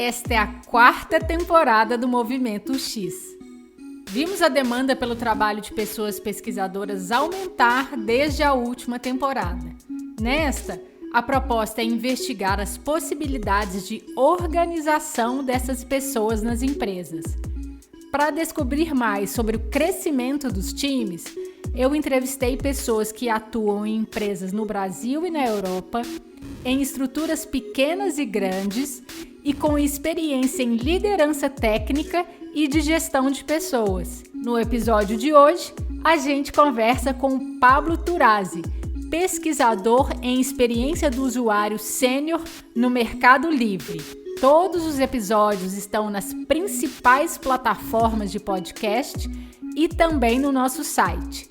Esta é a 4ª temporada do Movimento X. Vimos a demanda pelo trabalho de pessoas pesquisadoras aumentar desde a última temporada. Nesta, a proposta é investigar as possibilidades de organização dessas pessoas nas empresas. Para descobrir mais sobre o crescimento dos times, eu entrevistei pessoas que atuam em empresas no Brasil e na Europa, em estruturas pequenas e grandes e com experiência em liderança técnica e de gestão de pessoas. No episódio de hoje, a gente conversa com Pablo Turazzi, pesquisador em experiência do usuário sênior no Mercado Livre. Todos os episódios estão nas principais plataformas de podcast e também no nosso site.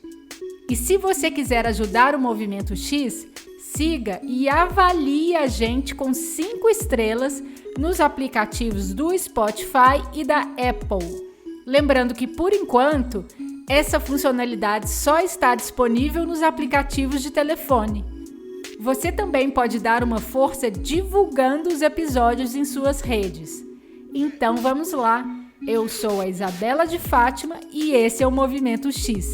E se você quiser ajudar o Movimento X, siga e avalie a gente com 5 estrelas nos aplicativos do Spotify e da Apple. Lembrando que, por enquanto, essa funcionalidade só está disponível nos aplicativos de telefone. Você também pode dar uma força divulgando os episódios em suas redes. Então vamos lá! Eu sou a Isabela de Fátima e esse é o Movimento X.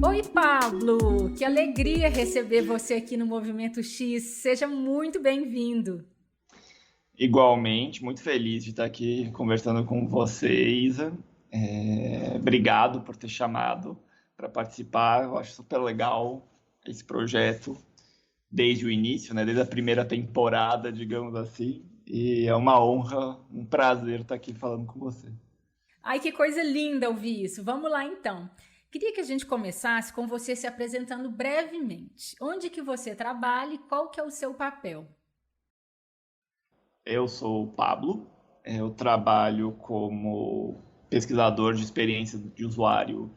Oi, Pablo! Que alegria receber você aqui no Movimento X. Seja muito bem-vindo. Igualmente, muito feliz de estar aqui conversando com você, Isa. Obrigado por ter chamado para participar. Eu acho super legal esse projeto desde o início, né? Desde a primeira temporada, digamos assim. E é uma honra, um prazer estar aqui falando com você. Ai, que coisa linda ouvir isso. Vamos lá, então. Queria que a gente começasse com você se apresentando brevemente. Onde que você trabalha e qual que é o seu papel? Eu sou o Pablo, eu trabalho como pesquisador de experiência de usuário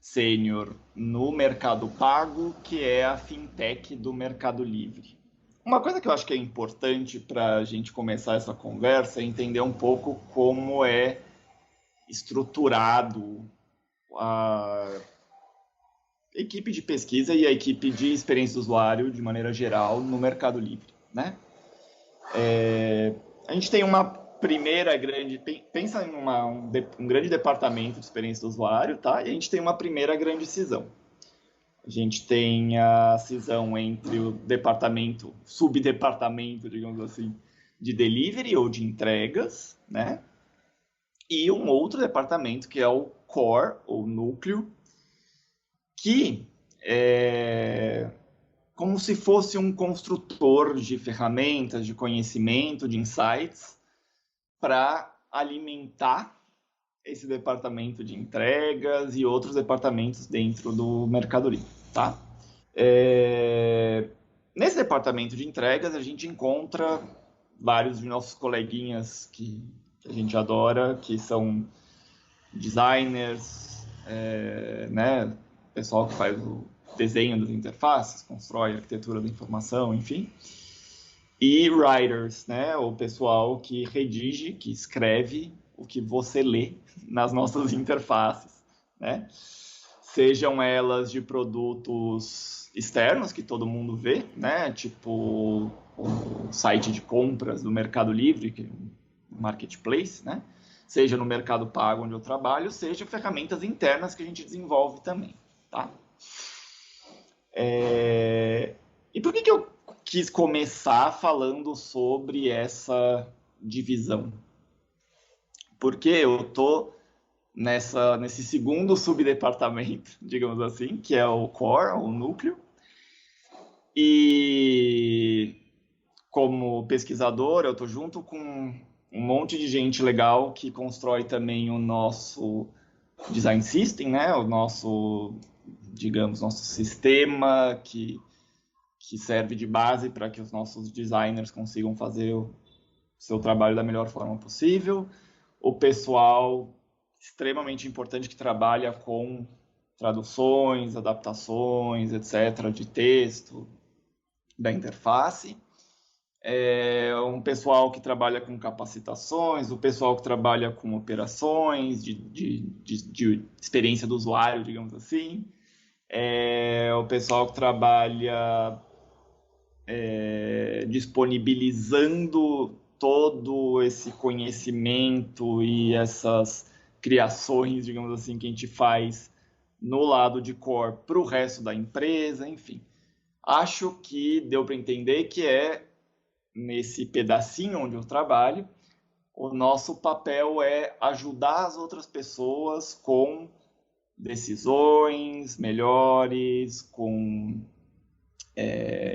sênior no Mercado Pago, que é a fintech do Mercado Livre. Uma coisa que eu acho que é importante para a gente começar essa conversa é entender um pouco como é estruturado a equipe de pesquisa e a equipe de experiência do usuário de maneira geral no Mercado Livre, né? A gente tem uma primeira grande... Pensa em um grande departamento de experiência do usuário, tá? E a gente tem uma primeira grande cisão. A gente tem a cisão entre o subdepartamento, digamos assim, de delivery ou de entregas, né? E um outro departamento que é o core, ou núcleo, que é como se fosse um construtor de ferramentas, de conhecimento, de insights, para alimentar esse departamento de entregas e outros departamentos dentro do Mercado Livre, tá? Nesse departamento de entregas, a gente encontra vários de nossos coleguinhas que a gente adora, que são designers, né? Pessoal que faz o desenho das interfaces, constrói a arquitetura da informação, enfim. E writers, né? O pessoal que redige, que escreve o que você lê nas nossas interfaces, né? Sejam elas de produtos externos, que todo mundo vê, né? Tipo o site de compras do Mercado Livre, que é um marketplace, né? Seja no Mercado Pago, onde eu trabalho, seja ferramentas internas que a gente desenvolve também, tá? E por que eu quis começar falando sobre essa divisão? Porque eu estou nesse segundo subdepartamento, digamos assim, que é o core, o núcleo. E como pesquisador, eu estou junto com um monte de gente legal que constrói também o nosso design system, né? O nosso, digamos, nosso sistema que serve de base para que os nossos designers consigam fazer o seu trabalho da melhor forma possível. O pessoal extremamente importante que trabalha com traduções, adaptações, etc., de texto, da interface. um pessoal que trabalha com capacitações, o pessoal que trabalha com operações, de experiência do usuário, digamos assim, o pessoal que trabalha disponibilizando todo esse conhecimento e essas criações, digamos assim, que a gente faz no lado de core para o resto da empresa, enfim. Acho que deu para entender que nesse pedacinho onde eu trabalho, o nosso papel é ajudar as outras pessoas com decisões melhores, com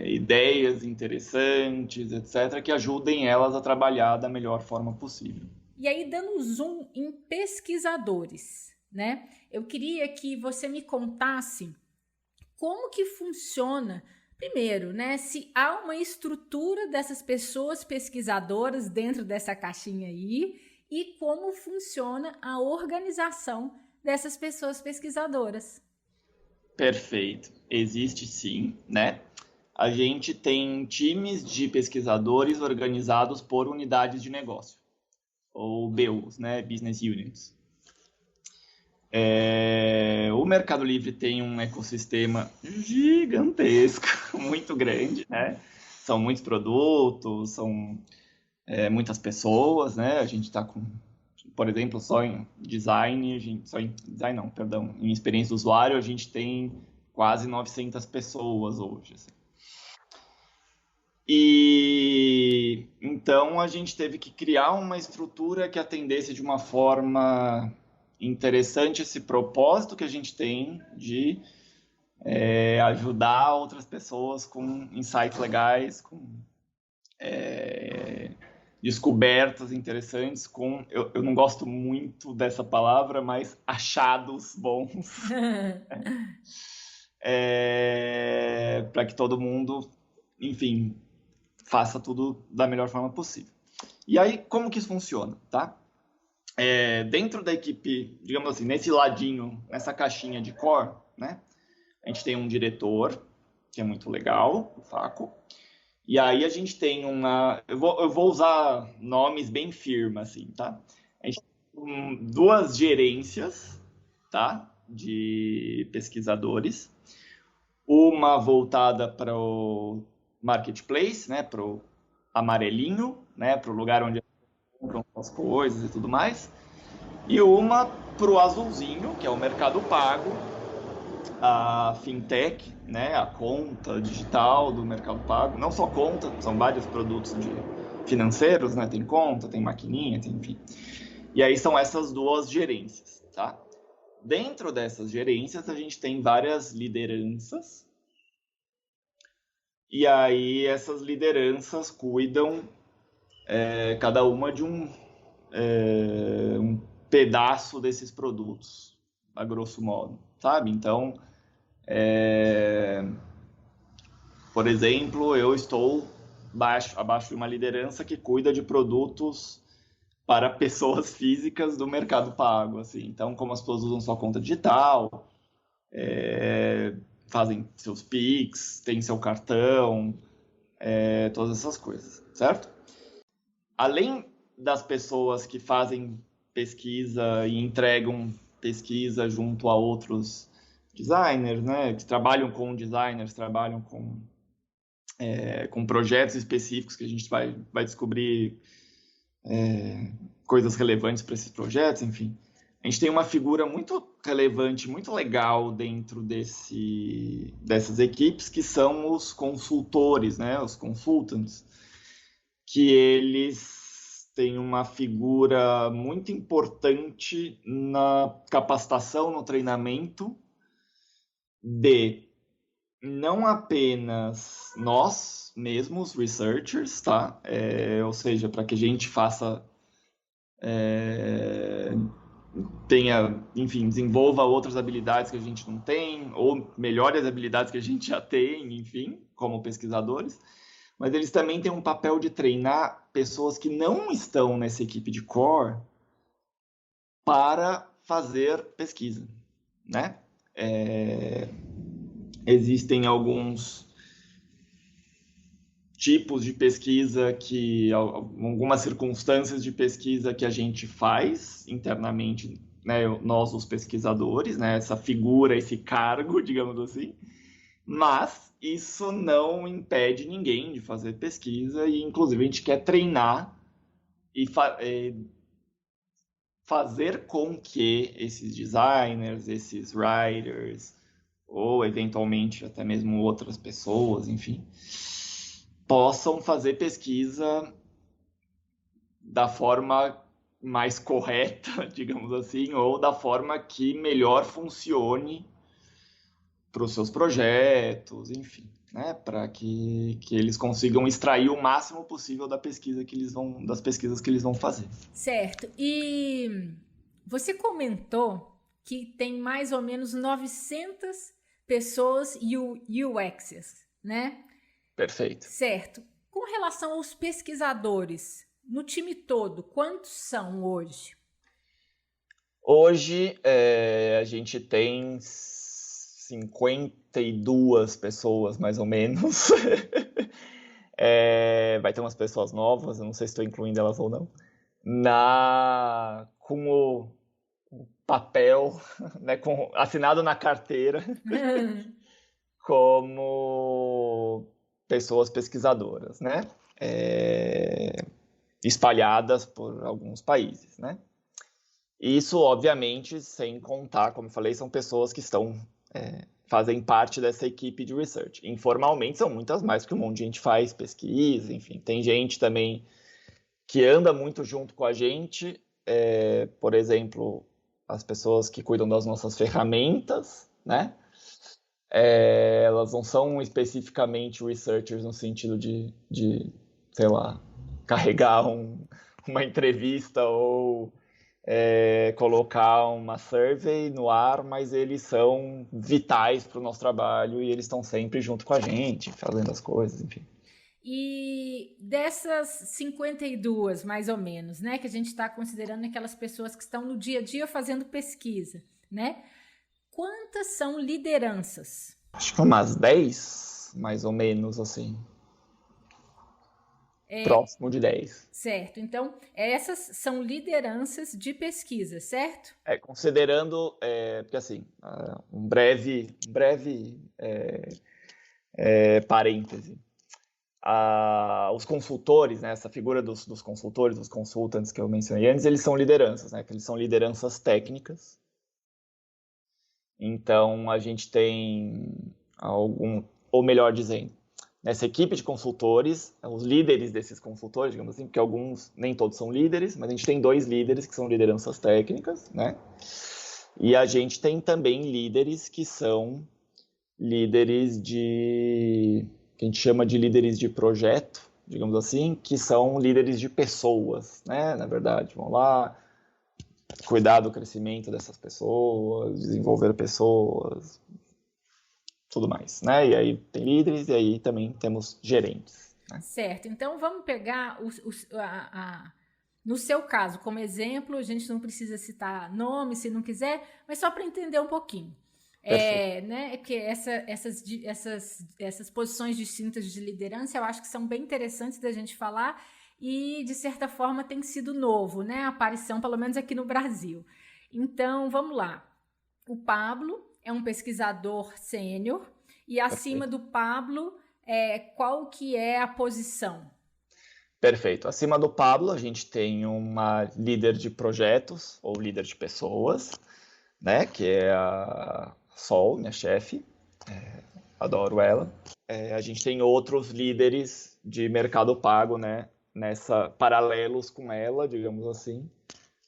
ideias interessantes, etc., que ajudem elas a trabalhar da melhor forma possível. E aí, dando zoom em pesquisadores, né? Eu queria que você me contasse como que funciona, primeiro, né? Se há uma estrutura dessas pessoas pesquisadoras dentro dessa caixinha aí e como funciona a organização dessas pessoas pesquisadoras. Perfeito. Existe sim, né? A gente tem times de pesquisadores organizados por unidades de negócio, ou BUs, né? Business Units. O Mercado Livre tem um ecossistema gigantesco, muito grande, né? São muitos produtos, são muitas pessoas, né? A gente está com, por exemplo, só em design, em experiência do usuário, a gente tem quase 900 pessoas hoje. Assim. E então a gente teve que criar uma estrutura que atendesse de uma forma interessante esse propósito que a gente tem de ajudar outras pessoas com insights legais, com descobertas interessantes, com eu não gosto muito dessa palavra, mas achados bons, para que todo mundo, enfim, faça tudo da melhor forma possível. E aí, como que isso funciona, tá? Dentro da equipe, digamos assim, nesse ladinho, nessa caixinha de core, né? A gente tem um diretor, que é muito legal, o Faco. E aí a gente tem uma... Eu vou usar nomes bem firmes, assim, tá? A gente tem duas gerências, tá? De pesquisadores. Uma voltada para o marketplace, né? Para o amarelinho, né? Para o lugar onde compram as coisas e tudo mais. E uma para o azulzinho, que é o mercado pago, a fintech, né, a conta digital do mercado pago. Não só conta, são vários produtos financeiros, né? Tem conta, tem maquininha, tem, enfim. E aí são essas duas gerências, tá? Dentro dessas gerências, a gente tem várias lideranças. E aí essas lideranças cuidam cada uma de um pedaço desses produtos, a grosso modo, sabe? Então, por exemplo, eu estou abaixo de uma liderança que cuida de produtos para pessoas físicas do mercado pago, assim. Então, como as pessoas usam sua conta digital, fazem seus Pix, tem seu cartão, todas essas coisas, certo? Além das pessoas que fazem pesquisa e entregam pesquisa junto a outros designers, né, que trabalham com designers, trabalham com projetos específicos que a gente vai descobrir coisas relevantes para esses projetos, enfim. A gente tem uma figura muito relevante, muito legal dentro dessas equipes, que são os consultores, né, os consultants, que eles têm uma figura muito importante na capacitação, no treinamento de não apenas nós mesmos, researchers, tá? Ou seja, para que a gente faça, enfim, desenvolva outras habilidades que a gente não tem, ou melhore as habilidades que a gente já tem, enfim, como pesquisadores, mas eles também têm um papel de treinar pessoas que não estão nessa equipe de core para fazer pesquisa, né? Existem alguns tipos de pesquisa algumas circunstâncias de pesquisa que a gente faz internamente, né, nós os pesquisadores, né, essa figura, esse cargo, digamos assim, mas isso não impede ninguém de fazer pesquisa e, inclusive, a gente quer treinar e fazer com que esses designers, esses writers, ou eventualmente até mesmo outras pessoas, enfim, possam fazer pesquisa da forma mais correta, digamos assim, ou da forma que melhor funcione para os seus projetos, enfim, né, para que eles consigam extrair o máximo possível das pesquisas que eles vão fazer. Certo. E você comentou que tem mais ou menos 900 pessoas UXs, né? Perfeito. Certo. Com relação aos pesquisadores, no time todo, quantos são hoje? Hoje a gente tem 52 pessoas, mais ou menos. Vai ter umas pessoas novas, eu não sei se estou incluindo elas ou não. Com o papel, né, assinado na carteira, como pessoas pesquisadoras, né? Espalhadas por alguns países, né? Isso, obviamente, sem contar, como eu falei, são pessoas que fazem parte dessa equipe de research. Informalmente, são muitas mais, porque um monte de gente faz pesquisa, enfim. Tem gente também que anda muito junto com a gente, por exemplo, as pessoas que cuidam das nossas ferramentas, né? Elas não são especificamente researchers no sentido de sei lá, carregar uma entrevista ou colocar uma survey no ar, mas eles são vitais para o nosso trabalho e eles estão sempre junto com a gente, fazendo as coisas, enfim. E dessas 52, mais ou menos, né, que a gente está considerando aquelas pessoas que estão no dia a dia fazendo pesquisa, né? Quantas são lideranças? Acho que umas 10, mais ou menos, assim. Próximo de 10. Certo. Então, essas são lideranças de pesquisa, certo? Considerando, porque assim, um breve parêntese. Os consultores, né, essa figura dos consultores, dos consultants que eu mencionei antes, eles são lideranças, né, que eles são lideranças técnicas. Então, a gente tem ou melhor dizendo, nessa equipe de consultores, os líderes desses consultores, digamos assim, porque alguns, nem todos são líderes, mas a gente tem 2 líderes que são lideranças técnicas, né? E a gente tem também líderes que são líderes que a gente chama de líderes de projeto, digamos assim, que são líderes de pessoas, né? Na verdade, vão lá cuidar do crescimento dessas pessoas, desenvolver pessoas, tudo mais, né? E aí tem líderes e aí também temos gerentes. Né? Certo. Então vamos pegar no seu caso, como exemplo, a gente não precisa citar nome se não quiser, mas só para entender um pouquinho. Né? Porque essas posições distintas de liderança eu acho que são bem interessantes da gente falar e, de certa forma, tem sido novo, né? A aparição, pelo menos aqui no Brasil. Então, vamos lá. O Pablo é um pesquisador sênior e acima do Pablo, qual que é a posição? Perfeito. Acima do Pablo, a gente tem uma líder de projetos ou líder de pessoas, né? Que é a Sol, minha chefe. Adoro ela. A gente tem outros líderes de mercado pago, né? Paralelos com ela, digamos assim,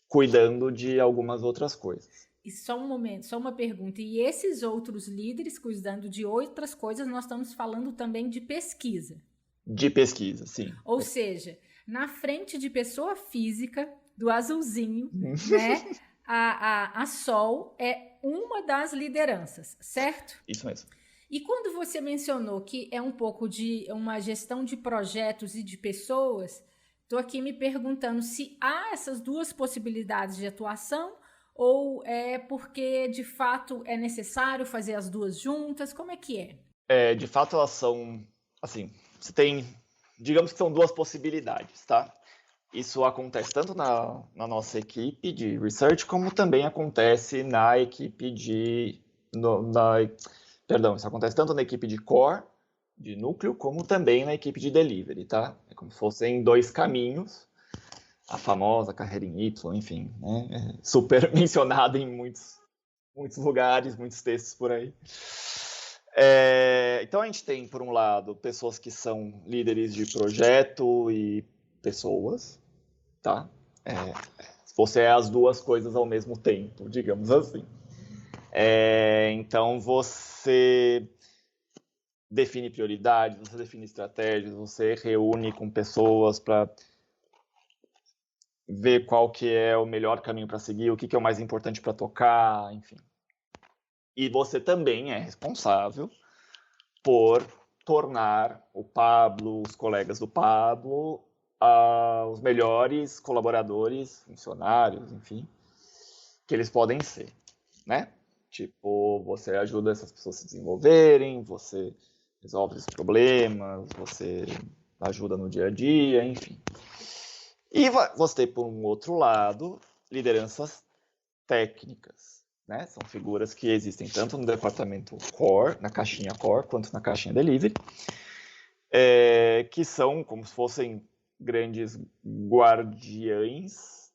cuidando de algumas outras coisas. E só um momento, só uma pergunta. E esses outros líderes cuidando de outras coisas, nós estamos falando também de pesquisa. De pesquisa, sim. Ou seja, na frente de pessoa física, do azulzinho, né? A Sol é uma das lideranças, certo? Isso mesmo. E quando você mencionou que é um pouco de uma gestão de projetos e de pessoas, estou aqui me perguntando se há essas duas possibilidades de atuação ou é porque, de fato, é necessário fazer as duas juntas? Como é que é? De fato, elas são, assim, você tem digamos que são duas possibilidades, tá? Isso acontece tanto na nossa equipe de research, como também acontece na equipe perdão, isso acontece tanto na equipe de core, de núcleo, como também na equipe de delivery, tá? É como se fossem dois caminhos, a famosa carreira em Y, enfim, né? É super mencionada em muitos lugares, muitos textos por aí. Então a gente tem, por um lado, pessoas que são líderes de projeto e pessoas, tá? Você é as duas coisas ao mesmo tempo, digamos assim. Então você define prioridades, você define estratégias, você reúne com pessoas para ver qual que é o melhor caminho para seguir, o que é o mais importante para tocar, enfim. E você também é responsável por tornar o Pablo, os colegas do Pablo, os melhores colaboradores, funcionários, enfim, que eles podem ser, né? Tipo, você ajuda essas pessoas a se desenvolverem, você resolve os problemas, você ajuda no dia a dia, enfim. E você tem, por um outro lado, lideranças técnicas, né? São figuras que existem tanto no departamento core, na caixinha core, quanto na caixinha delivery, que são como se fossem grandes guardiões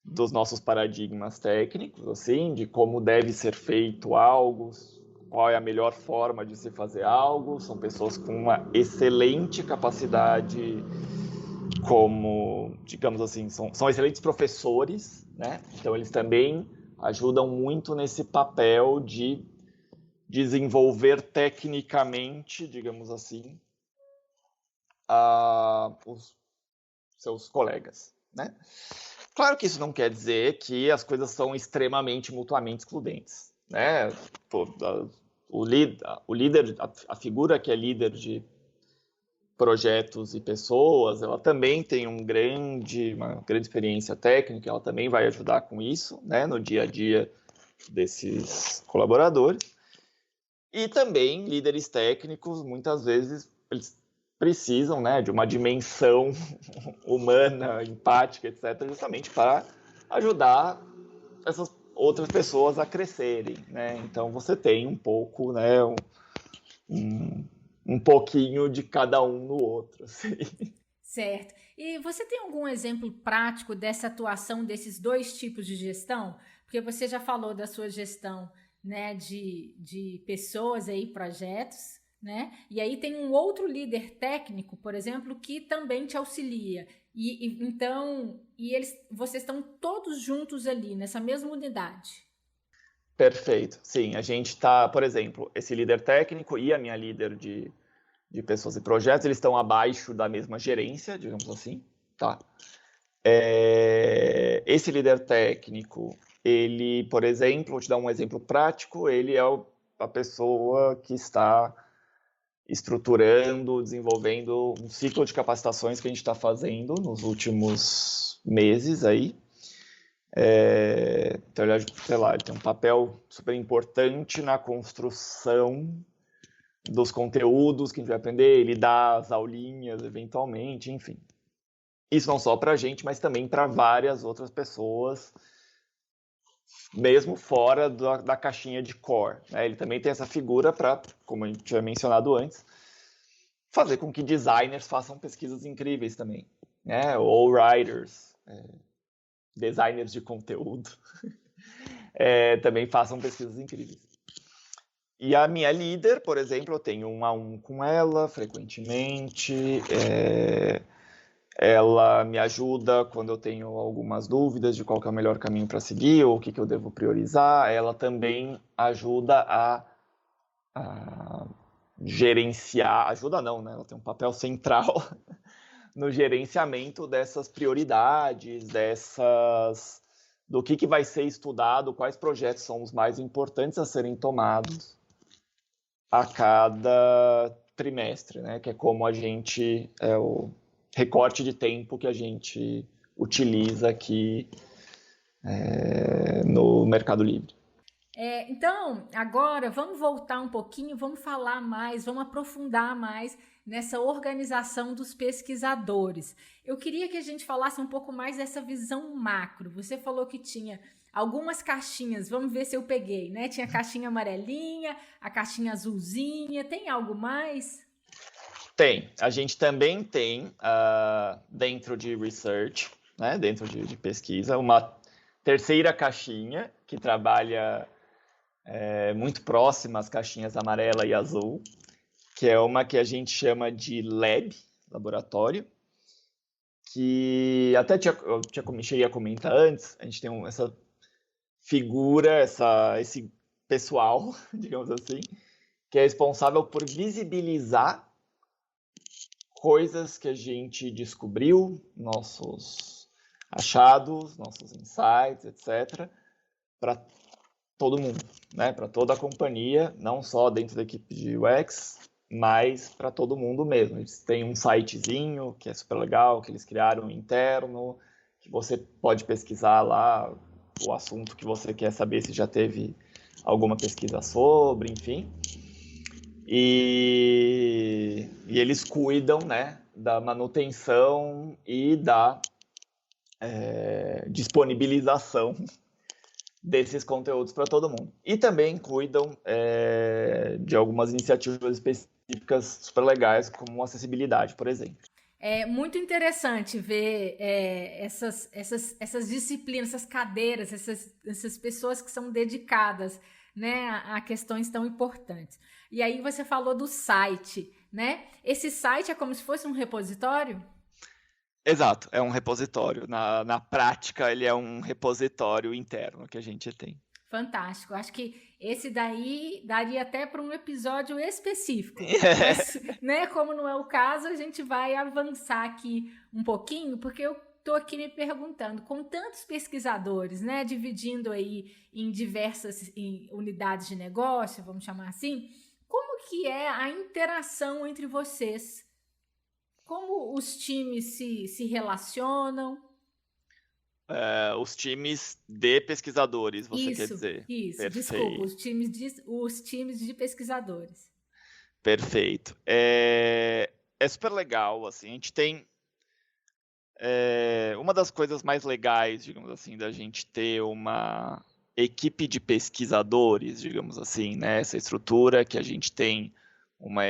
dos nossos paradigmas técnicos, assim, de como deve ser feito algo, qual é a melhor forma de se fazer algo. São pessoas com uma excelente capacidade como, digamos assim, são excelentes professores, né? Então eles também ajudam muito nesse papel de desenvolver tecnicamente, digamos assim, os seus colegas, né? Claro que isso não quer dizer que as coisas são extremamente mutuamente excludentes, né? O líder, a figura que é líder de projetos e pessoas, ela também tem uma grande experiência técnica, ela também vai ajudar com isso, né, no dia a dia desses colaboradores. E também líderes técnicos, muitas vezes, eles precisam, né, de uma dimensão humana, empática, etc., justamente para ajudar essas outras pessoas a crescerem, né? Então você tem um pouco, né, um pouquinho de cada um no outro, assim. Certo. E você tem algum exemplo prático dessa atuação desses dois tipos de gestão? Porque você já falou da sua gestão, né, de pessoas aí, projetos, né? E aí tem um outro líder técnico, por exemplo, que também te auxilia. Então, vocês estão todos juntos ali nessa mesma unidade. Perfeito. Sim, a gente está, por exemplo, esse líder técnico e a minha líder de pessoas e projetos, eles estão abaixo da mesma gerência, digamos assim, tá? Esse líder técnico, ele, por exemplo, vou te dar um exemplo prático, ele é a pessoa que está estruturando, desenvolvendo um ciclo de capacitações que a gente está fazendo nos últimos meses aí. Então, ele, sei lá, ele tem um papel super importante na construção dos conteúdos que a gente vai aprender, ele dá as aulinhas eventualmente, enfim. Isso não só para a gente, mas também para várias outras pessoas, mesmo fora da caixinha de core, né? Ele também tem essa figura para, como a gente tinha mencionado antes, fazer com que designers façam pesquisas incríveis também, né? Ou writers, designers de conteúdo, também façam pesquisas incríveis. E a minha líder, por exemplo, eu tenho 1-a-1 com ela frequentemente. Ela me ajuda quando eu tenho algumas dúvidas de qual que é o melhor caminho para seguir ou o que eu devo priorizar. Ela também ajuda a gerenciar, ajuda não, né? Ela tem um papel central no gerenciamento dessas prioridades, do que vai ser estudado, quais projetos são os mais importantes a serem tomados a cada trimestre, né? Que é como a gente, o recorte de tempo que a gente utiliza aqui no Mercado Livre. Então, agora vamos voltar um pouquinho, vamos falar mais, vamos aprofundar mais nessa organização dos pesquisadores. Eu queria que a gente falasse um pouco mais dessa visão macro. Você falou que tinha algumas caixinhas, vamos ver se eu peguei, né? Tinha a caixinha amarelinha, a caixinha azulzinha, tem algo mais? Tem. A gente também tem, dentro de research, né, dentro de pesquisa, uma terceira caixinha que trabalha muito próxima às caixinhas amarela e azul, que é uma que a gente chama de lab, laboratório, que até cheguei a comentar antes, a gente tem essa figura, esse pessoal, digamos assim, que é responsável por visibilizar coisas que a gente descobriu, nossos achados, nossos insights, etc., para todo mundo, né? Para toda a companhia, não só dentro da equipe de UX, mas para todo mundo mesmo. Eles têm um sitezinho que é super legal, que eles criaram interno, que você pode pesquisar lá o assunto que você quer saber, se já teve alguma pesquisa sobre, enfim. E eles cuidam, né, da manutenção e da disponibilização desses conteúdos para todo mundo. E também cuidam de algumas iniciativas específicas super legais, como acessibilidade, por exemplo. É muito interessante ver essas disciplinas, essas cadeiras, essas pessoas que são dedicadas, né, a questões tão importantes. E aí você falou do site, né? Esse site é como se fosse um repositório? Exato, é um repositório. Na prática, ele é um repositório interno que a gente tem. Fantástico. Acho que esse daí daria até para um episódio específico. Mas, né, como não é o caso, a gente vai avançar aqui um pouquinho, porque eu estou aqui me perguntando, com tantos pesquisadores, né, dividindo aí em diversas unidades de negócio, vamos chamar assim, como que é a interação entre vocês? Como os times se relacionam? Os times de pesquisadores, você quer Isso, dizer? desculpa, Perfeito. os times de pesquisadores. Perfeito. É super legal, assim, a gente tem uma das coisas mais legais, digamos assim, da gente ter uma equipe de pesquisadores, digamos assim, né? Essa estrutura que a gente tem uma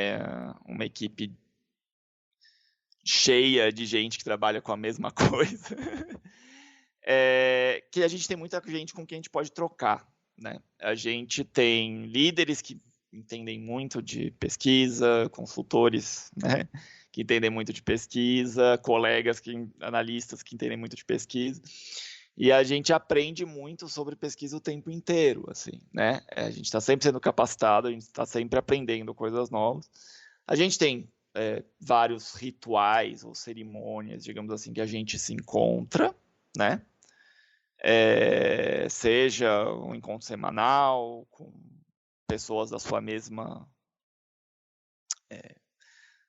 equipe cheia de gente que trabalha com a mesma coisa, que a gente tem muita gente com quem a gente pode trocar, né? A gente tem líderes que entendem muito de pesquisa, consultores, né, que entendem muito de pesquisa, colegas, analistas que entendem muito de pesquisa, e a gente aprende muito sobre pesquisa o tempo inteiro, assim, né? A gente está sempre sendo capacitado, a gente está sempre aprendendo coisas novas. A gente tem vários rituais ou cerimônias, digamos assim, que a gente se encontra, né? Seja um encontro semanal com pessoas da sua mesma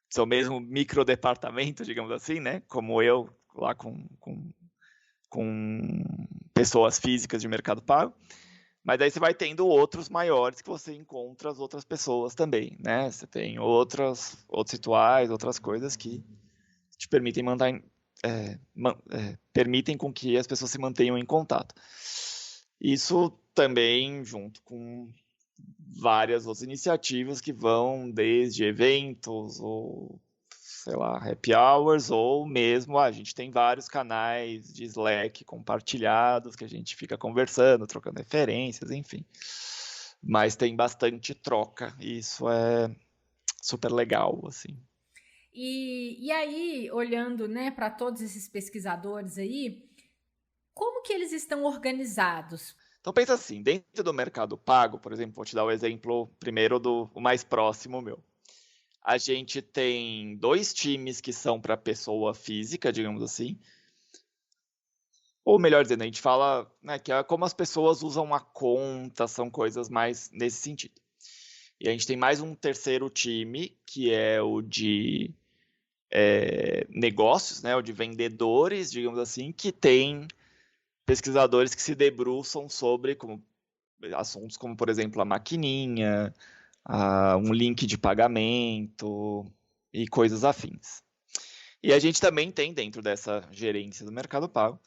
seu mesmo microdepartamento, digamos assim, né? Como eu lá com pessoas físicas de mercado pago. Mas aí você vai tendo outros maiores que você encontra as outras pessoas também, né? Você tem outros rituais, outras coisas que te permitem permitem com que as pessoas se mantenham em contato. Isso também junto com várias outras iniciativas que vão desde eventos ou, sei lá, happy hours, ou mesmo a gente tem vários canais de Slack compartilhados que a gente fica conversando, trocando referências, enfim. Mas tem bastante troca e isso é super legal, assim. E aí, olhando, né, para todos esses pesquisadores aí, como que eles estão organizados? Então pensa assim, dentro do mercado pago, por exemplo, vou te dar o exemplo primeiro o mais próximo meu. A gente tem 2 times que são para pessoa física, digamos assim. Ou melhor dizendo, a gente fala, né, que é como as pessoas usam a conta, são coisas mais nesse sentido. E a gente tem mais um terceiro time, que é o de negócios, né, o de vendedores, digamos assim, que tem pesquisadores que se debruçam sobre, como assuntos como, por exemplo, a maquininha, um link de pagamento e coisas afins. E a gente também tem, dentro dessa gerência do Mercado Pago,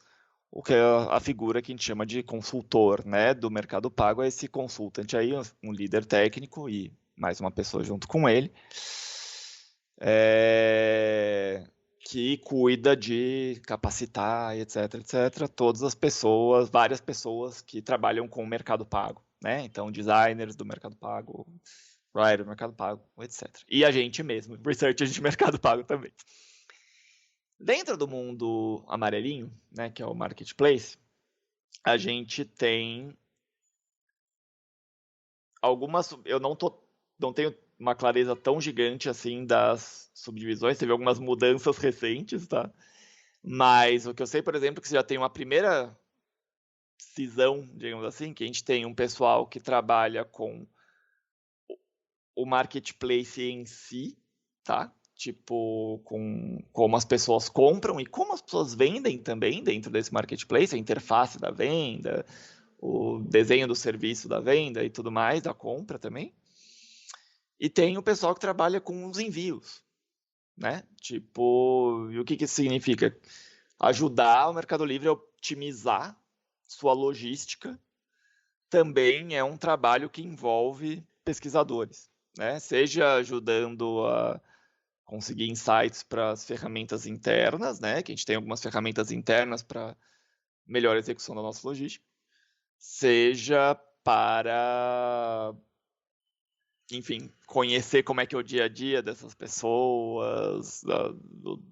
o que é a figura que a gente chama de consultor, né, do Mercado Pago, é esse consultante aí, um líder técnico e mais uma pessoa junto com ele, que cuida de capacitar, etc, etc, todas as pessoas, várias pessoas que trabalham com o Mercado Pago, né? Então, designers do Mercado Pago, writer do Mercado Pago, etc. E a gente mesmo, researcher de Mercado Pago também. Dentro do mundo amarelinho, né, que é o marketplace, a gente tem algumas. Eu não tenho uma clareza tão gigante assim das subdivisões, teve algumas mudanças recentes, tá? Mas o que eu sei, por exemplo, é que você já tem uma primeira cisão, digamos assim, que a gente tem um pessoal que trabalha com o marketplace em si, tá? Tipo, com como as pessoas compram e como as pessoas vendem também dentro desse marketplace, a interface da venda, o desenho do serviço da venda e tudo mais, da compra também. E tem o pessoal que trabalha com os envios, né? Tipo, e o que isso significa? Ajudar o Mercado Livre a otimizar sua logística também é um trabalho que envolve pesquisadores, né? Seja ajudando a conseguir insights para as ferramentas internas, né? Que a gente tem algumas ferramentas internas para melhor execução da nossa logística, seja para, enfim, conhecer como é que é o dia a dia dessas pessoas,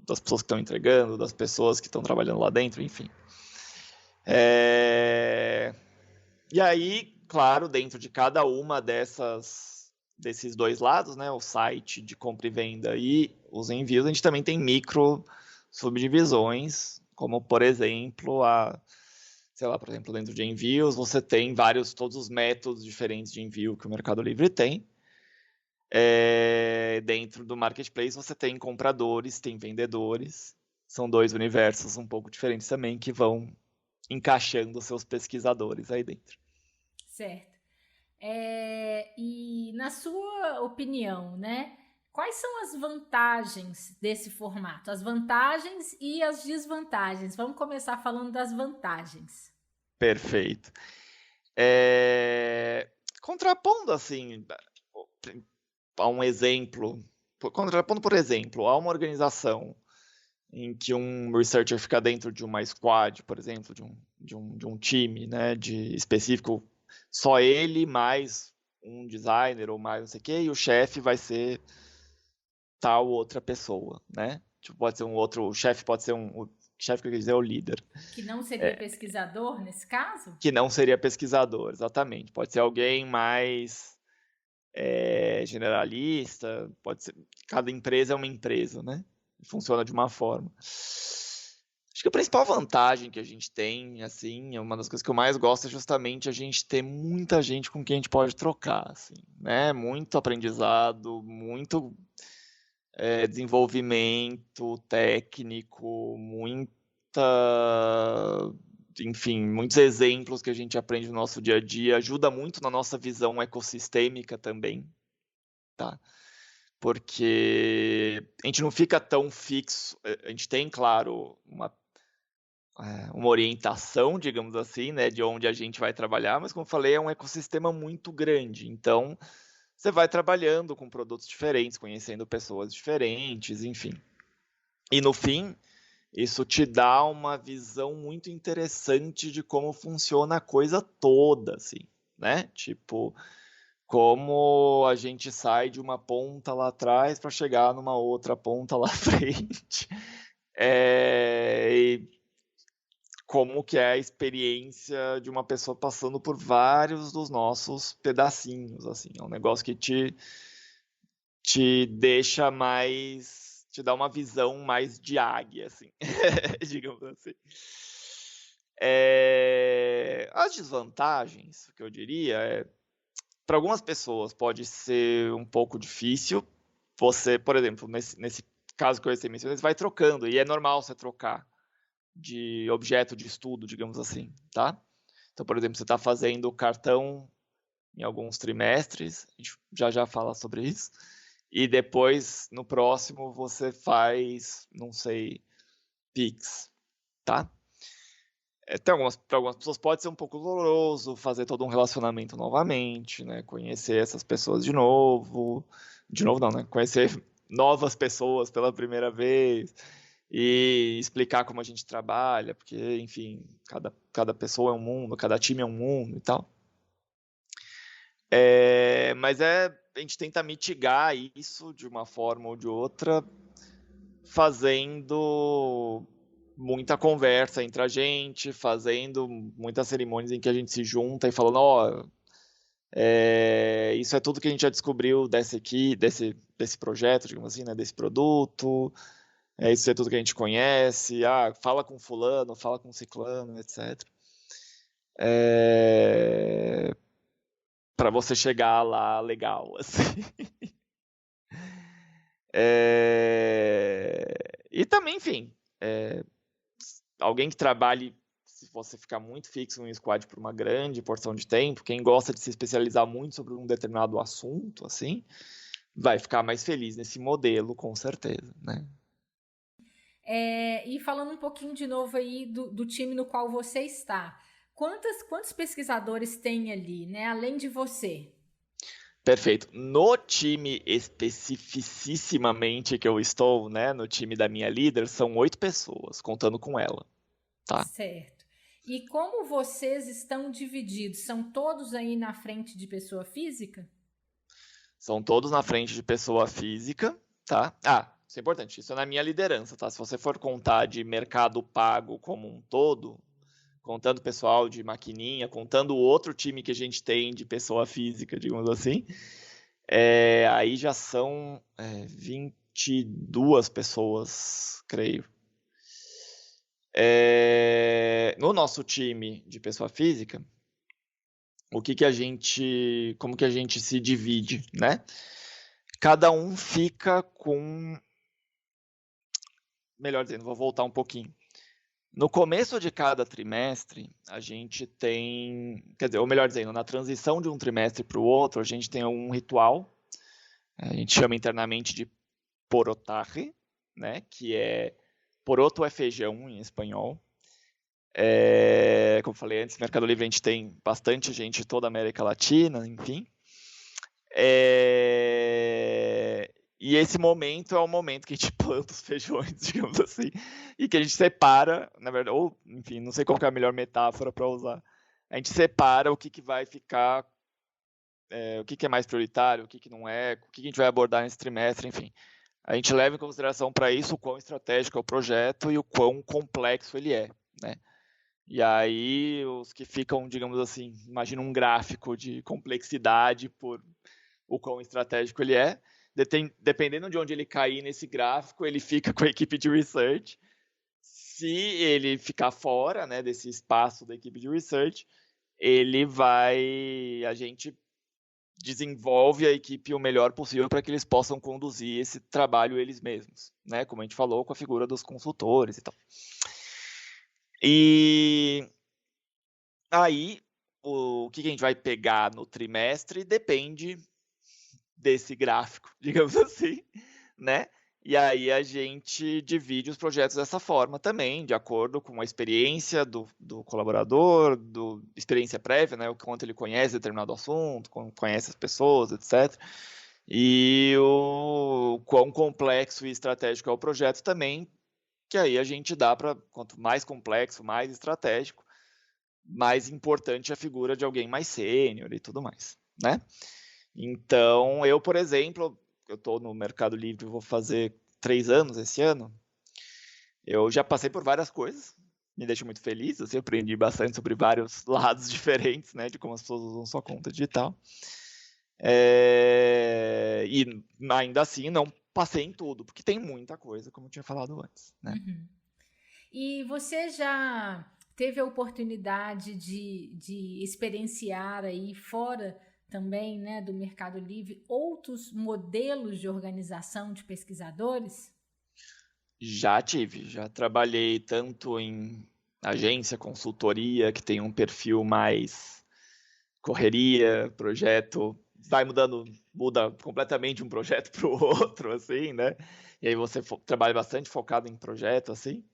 das pessoas que estão entregando, das pessoas que estão trabalhando lá dentro, enfim. E aí, claro, dentro de cada uma desses dois lados, né, o site de compra e venda e os envios, a gente também tem micro subdivisões, como por exemplo, sei lá, por exemplo, dentro de envios, você tem todos os métodos diferentes de envio que o Mercado Livre tem. Dentro do marketplace você tem compradores, tem vendedores, são dois universos um pouco diferentes também que vão encaixando seus pesquisadores aí dentro. Certo. E na sua opinião, né? Quais são as vantagens desse formato? As vantagens e as desvantagens. Vamos começar falando das vantagens. Perfeito. Contrapondo assim a um exemplo, contrapondo por exemplo a uma organização em que um researcher fica dentro de uma squad, por exemplo, de um time, né, de específico, só ele mais um designer ou mais não sei o quê, e o chefe vai ser tal outra pessoa, né? Tipo, pode ser o chefe pode ser o chefe que eu quer dizer é o líder. Que não seria pesquisador nesse caso? Que não seria pesquisador, exatamente. Pode ser alguém mais generalista, pode ser. Cada empresa é uma empresa, né? Funciona de uma forma. Acho que a principal vantagem que a gente tem, assim, uma das coisas que eu mais gosto é justamente a gente ter muita gente com quem a gente pode trocar, assim, né? Muito aprendizado, muito desenvolvimento técnico, enfim, muitos exemplos que a gente aprende no nosso dia a dia, ajuda muito na nossa visão ecossistêmica também, tá? Porque a gente não fica tão fixo, a gente tem, claro, uma orientação, digamos assim, né, de onde a gente vai trabalhar, mas como eu falei, é um ecossistema muito grande, então você vai trabalhando com produtos diferentes, conhecendo pessoas diferentes, enfim. E no fim, isso te dá uma visão muito interessante de como funciona a coisa toda, assim, né? Tipo, como a gente sai de uma ponta lá atrás para chegar numa outra ponta lá à frente. E como que é a experiência de uma pessoa passando por vários dos nossos pedacinhos, assim. É um negócio que te deixa mais, te dá uma visão mais de águia, assim, digamos assim. As desvantagens, que eu diria, para algumas pessoas pode ser um pouco difícil. Você, por exemplo, nesse caso que eu mencionei, você vai trocando, e é normal você trocar de objeto de estudo, digamos assim, tá? Então, por exemplo, você está fazendo cartão em alguns trimestres, a gente já fala sobre isso, e depois, no próximo, você faz, não sei, Pix, tá? Para algumas pessoas pode ser um pouco doloroso fazer todo um relacionamento novamente, né? Conhecer essas pessoas de novo não, né? Conhecer novas pessoas pela primeira vez e explicar como a gente trabalha, porque, enfim, cada pessoa é um mundo, cada time é um mundo e tal. Mas a gente tenta mitigar isso de uma forma ou de outra, fazendo muita conversa entre a gente, fazendo muitas cerimônias em que a gente se junta e falando, ó, isso é tudo que a gente já descobriu desse projeto, digamos assim, né, desse produto, isso é tudo que a gente conhece, fala com fulano, fala com ciclano, etc. Para você chegar lá legal, assim. E também, enfim, alguém que trabalhe, se você ficar muito fixo em squad por uma grande porção de tempo, quem gosta de se especializar muito sobre um determinado assunto, assim, vai ficar mais feliz nesse modelo, com certeza, né? E falando um pouquinho de novo aí do time no qual você está, quantos pesquisadores tem ali, né, além de você? Perfeito. No time especificamente que eu estou, né, no time da minha líder, são 8 pessoas, contando com ela, tá? Certo. E como vocês estão divididos? São todos aí na frente de pessoa física? São todos na frente de pessoa física, tá? Isso é importante, isso é na minha liderança, tá? Se você for contar de mercado pago como um todo, contando o pessoal de maquininha, contando o outro time que a gente tem de pessoa física, digamos assim, aí já são 22 pessoas, creio. No nosso time de pessoa física, como que a gente se divide, né? Cada um fica com, melhor dizendo, vou voltar um pouquinho. No começo de cada trimestre, a gente tem, quer dizer, ou melhor dizendo, na transição de um trimestre para o outro, a gente tem um ritual, a gente chama internamente de porotarre, né? Que poroto é feijão em espanhol. Como eu falei antes, no Mercado Livre a gente tem bastante gente de toda a América Latina, enfim. E esse momento é o momento que a gente planta os feijões, digamos assim, e que a gente separa, na verdade, ou, enfim, não sei qual que é a melhor metáfora para usar. A gente separa o que vai ficar, o que é mais prioritário, o que não é, o que a gente vai abordar nesse trimestre, enfim. A gente leva em consideração para isso o quão estratégico é o projeto e o quão complexo ele é, né? E aí, os que ficam, digamos assim, imagina um gráfico de complexidade por o quão estratégico ele é. Dependendo de onde ele cair nesse gráfico, ele fica com a equipe de research. Se ele ficar fora, né, desse espaço da equipe de research, a gente desenvolve a equipe o melhor possível para que eles possam conduzir esse trabalho eles mesmos, né? Como a gente falou, com a figura dos consultores e tal. E aí, o que a gente vai pegar no trimestre depende desse gráfico, digamos assim, né? E aí a gente divide os projetos dessa forma também, de acordo com a experiência do colaborador, experiência prévia, né? O quanto ele conhece determinado assunto, conhece as pessoas, etc. E o quão complexo e estratégico é o projeto também, que aí a gente dá para, quanto mais complexo, mais estratégico, mais importante a figura de alguém mais sênior e tudo mais, né? Então, eu, por exemplo, eu estou no Mercado Livre, vou fazer 3 anos esse ano. Eu já passei por várias coisas, me deixa muito feliz. Eu aprendi bastante sobre vários lados diferentes, né, de como as pessoas usam sua conta digital. E ainda assim, não passei em tudo, porque tem muita coisa, como eu tinha falado antes, né? Uhum. E você já teve a oportunidade de experienciar aí fora também, né, do Mercado Livre, outros modelos de organização de pesquisadores? Já trabalhei tanto agência, consultoria, que tem um perfil mais correria, projeto, vai mudando, muda completamente um projeto para o outro, assim, né? E aí você trabalha bastante focado em projeto, assim,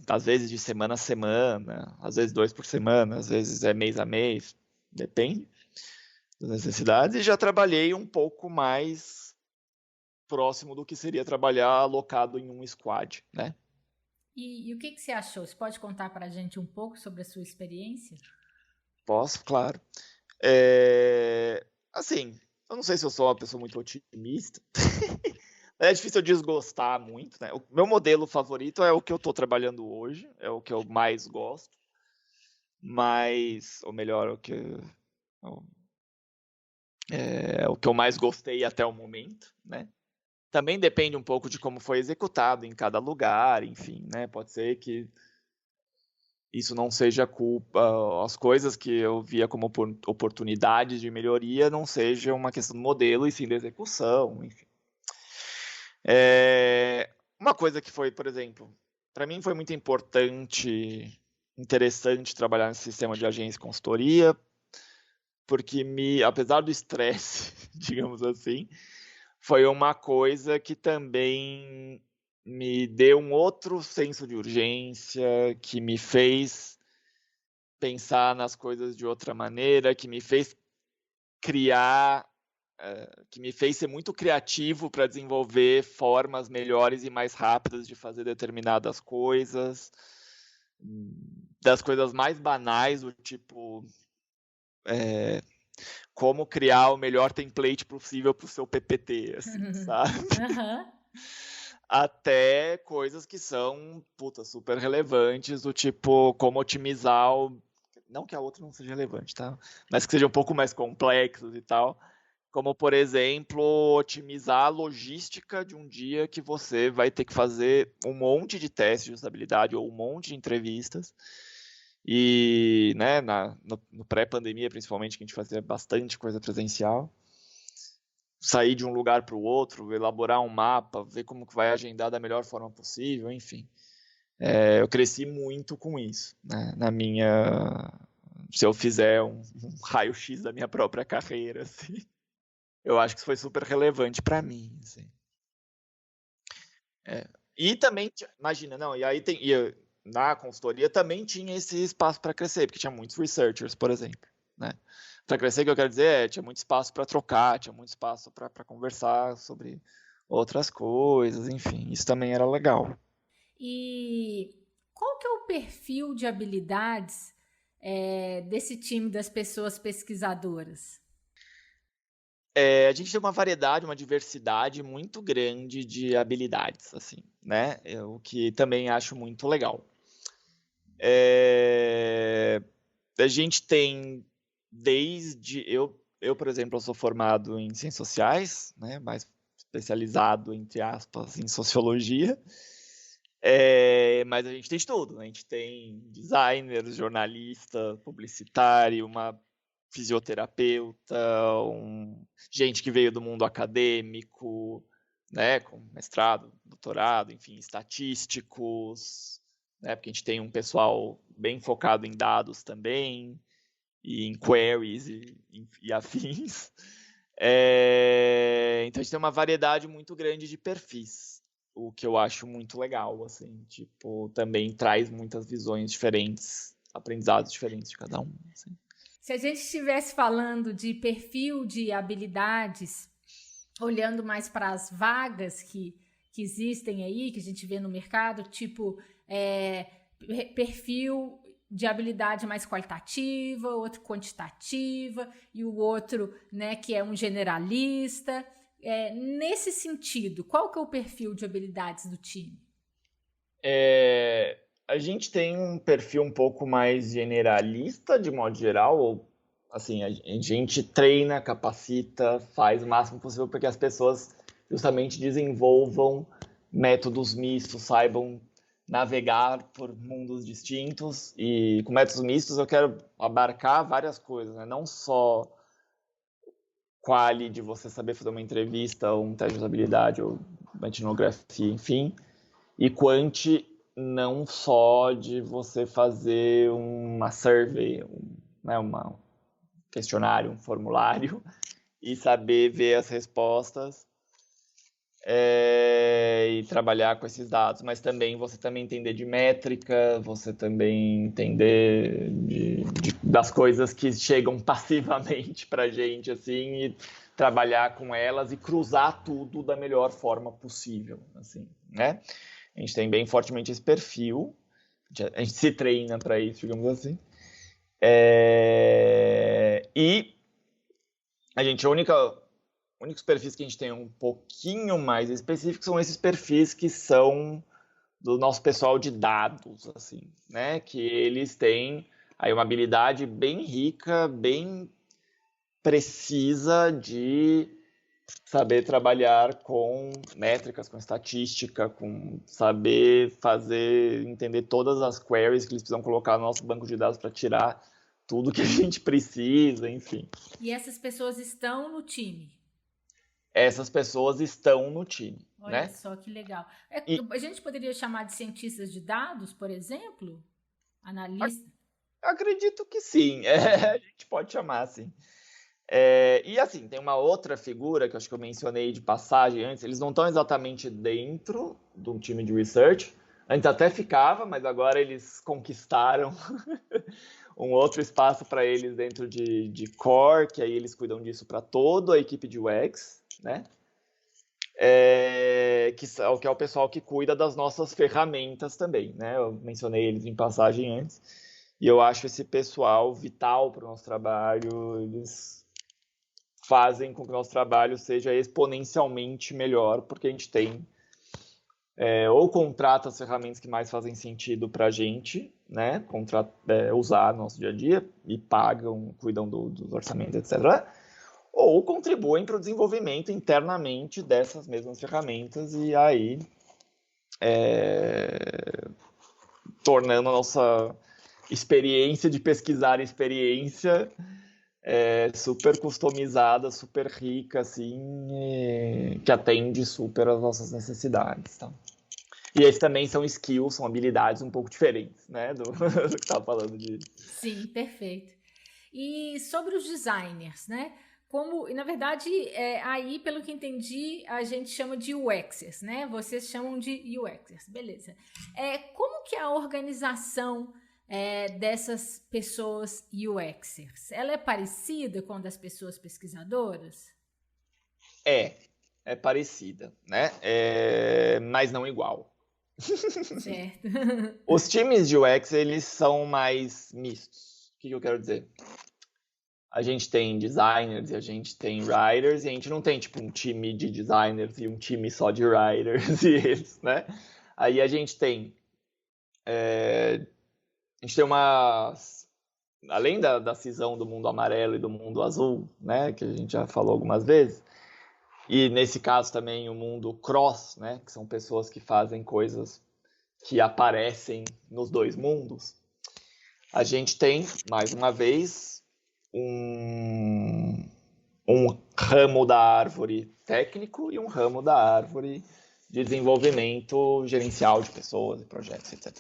às vezes de semana a semana, às vezes 2 por semana, às vezes é mês a mês, depende das necessidades. E já trabalhei um pouco mais próximo do que seria trabalhar alocado em um squad, né? E o que você achou? Você pode contar para a gente um pouco sobre a sua experiência? Posso, claro. Assim, eu não sei se eu sou uma pessoa muito otimista. É difícil eu desgostar muito, né? O meu modelo favorito é o que eu estou trabalhando hoje, é o que eu mais gosto. Mas, ou melhor, é o que eu mais gostei até o momento, né? Também depende um pouco de como foi executado em cada lugar, enfim, né? Pode ser que isso não seja culpa, as coisas que eu via como oportunidades de melhoria não seja uma questão do modelo e sim da execução, enfim. Uma coisa que foi, por exemplo, para mim foi muito importante, interessante trabalhar nesse sistema de agência e consultoria, porque apesar do estresse, digamos assim, foi uma coisa que também me deu um outro senso de urgência, que me fez pensar nas coisas de outra maneira, que me fez criar, que me fez ser muito criativo para desenvolver formas melhores e mais rápidas de fazer determinadas coisas, das coisas mais banais, do tipo como criar o melhor template possível para o seu PPT, assim, sabe? Aham. Até coisas que são, super relevantes, do tipo como otimizar não que a outra não seja relevante, tá? Mas que seja um pouco mais complexos e tal. Como, por exemplo, otimizar a logística de um dia que você vai ter que fazer um monte de testes de usabilidade ou um monte de entrevistas. E, né, no pré-pandemia, principalmente, que a gente fazia bastante coisa presencial. Sair de um lugar para o outro, elaborar um mapa, ver como que vai agendar da melhor forma possível, enfim. Eu cresci muito com isso, né? Se eu fizer um raio-x da minha própria carreira, assim, eu acho que isso foi super relevante para mim, assim. E também, imagina, não, na consultoria também tinha esse espaço para crescer, porque tinha muitos researchers, por exemplo, né? Para crescer, o que eu quero dizer tinha muito espaço para trocar, tinha muito espaço para conversar sobre outras coisas, enfim, isso também era legal. E qual que é o perfil de habilidades desse time das pessoas pesquisadoras? A gente tem uma variedade, uma diversidade muito grande de habilidades, assim, né? O que também acho muito legal. A gente tem por exemplo, eu sou formado em ciências sociais, né? Mais especializado, entre aspas, em sociologia. Mas a gente tem de tudo, né? A gente tem designer, jornalista, publicitário, uma fisioterapeuta, gente que veio do mundo acadêmico, né, com mestrado, doutorado, enfim, estatísticos, né, porque a gente tem um pessoal bem focado em dados também, e em queries e afins. Então a gente tem uma variedade muito grande de perfis, o que eu acho muito legal, assim, tipo, também traz muitas visões diferentes, aprendizados diferentes de cada um, assim. Se a gente estivesse falando de perfil de habilidades, olhando mais para as vagas que existem aí, que a gente vê no mercado, tipo perfil de habilidade mais qualitativa, outro quantitativa, e o outro, né, que é um generalista. Nesse sentido, qual que é o perfil de habilidades do time? A gente tem um perfil um pouco mais generalista, de modo geral, ou assim, a gente treina, capacita, faz o máximo possível para que as pessoas justamente desenvolvam métodos mistos, saibam navegar por mundos distintos. E com métodos mistos eu quero abarcar várias coisas, né? Não só quali de você saber fazer uma entrevista, ou um teste de usabilidade, ou uma etnografia, enfim, e quanti não só de você fazer uma survey, né, um questionário, um formulário, e saber ver as respostas e trabalhar com esses dados, mas também você também entender de métrica, você também entender das coisas que chegam passivamente para a gente, assim, e trabalhar com elas e cruzar tudo da melhor forma possível, assim, né? A gente tem bem fortemente esse perfil, a gente se treina para isso, digamos assim. E a gente, únicos perfis que a gente tem um pouquinho mais específicos são esses perfis que são do nosso pessoal de dados, assim, né? Que eles têm aí uma habilidade bem rica, bem precisa de saber trabalhar com métricas, com estatística, com saber entender todas as queries que eles precisam colocar no nosso banco de dados para tirar tudo que a gente precisa, enfim. E essas pessoas estão no time? Essas pessoas estão no time. Olha né? só que legal. A gente poderia chamar de cientistas de dados, por exemplo? Analista? Acredito que sim. A gente pode chamar assim. E assim, tem uma outra figura que eu acho que eu mencionei de passagem antes. Eles não estão exatamente dentro do time de research. Antes até ficava, mas agora eles conquistaram um outro espaço para eles dentro de core, que aí eles cuidam disso para toda a equipe de UX, né? Que é o pessoal que cuida das nossas ferramentas também, né? Eu mencionei eles em passagem antes, e eu acho esse pessoal vital para o nosso trabalho. Eles fazem com que o nosso trabalho seja exponencialmente melhor, porque a gente tem ou contrata as ferramentas que mais fazem sentido para a gente, né? Usar no nosso dia a dia e pagam, cuidam dos orçamentos, etc., ou contribuem para o desenvolvimento internamente dessas mesmas ferramentas e aí tornando a nossa experiência de pesquisar experiência super customizada, super rica, assim, que atende super às nossas necessidades. Tá? E esses também são skills, são habilidades um pouco diferentes, né, do que estava falando de... Sim, perfeito. E sobre os designers, né? E na verdade, aí, pelo que entendi, a gente chama de UXers, né? Vocês chamam de UXers, beleza. Como que é a organização dessas pessoas UXers? Ela é parecida com a das pessoas pesquisadoras? É parecida, né? Mas não igual. Certo. Os times de UX, eles são mais mistos. O que eu quero dizer? A gente tem designers e a gente tem writers, e a gente não tem, tipo, um time de designers e um time só de writers e eles, né? Aí a gente tem além da cisão do mundo amarelo e do mundo azul, né, que a gente já falou algumas vezes, e nesse caso também o mundo cross, né, que são pessoas que fazem coisas que aparecem nos dois mundos, a gente tem, mais uma vez, um ramo da árvore técnico e um ramo da árvore de desenvolvimento gerencial de pessoas e projetos, etc.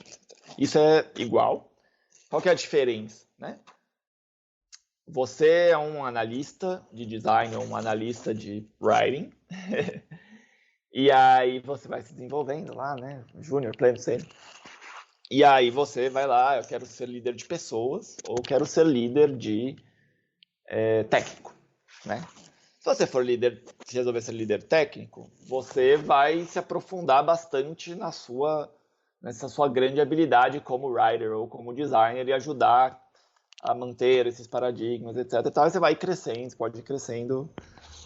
Isso é igual. Qual que é a diferença, né? Você é um analista de design ou um analista de writing e aí você vai se desenvolvendo lá, né? Júnior, pleno, sênior. E aí você vai lá, eu quero ser líder de pessoas ou quero ser líder de técnico, né? Se você for se resolver ser líder técnico, você vai se aprofundar bastante nessa sua grande habilidade como writer ou como designer e ajudar a manter esses paradigmas, etc. E tal. E você vai crescendo, você pode ir crescendo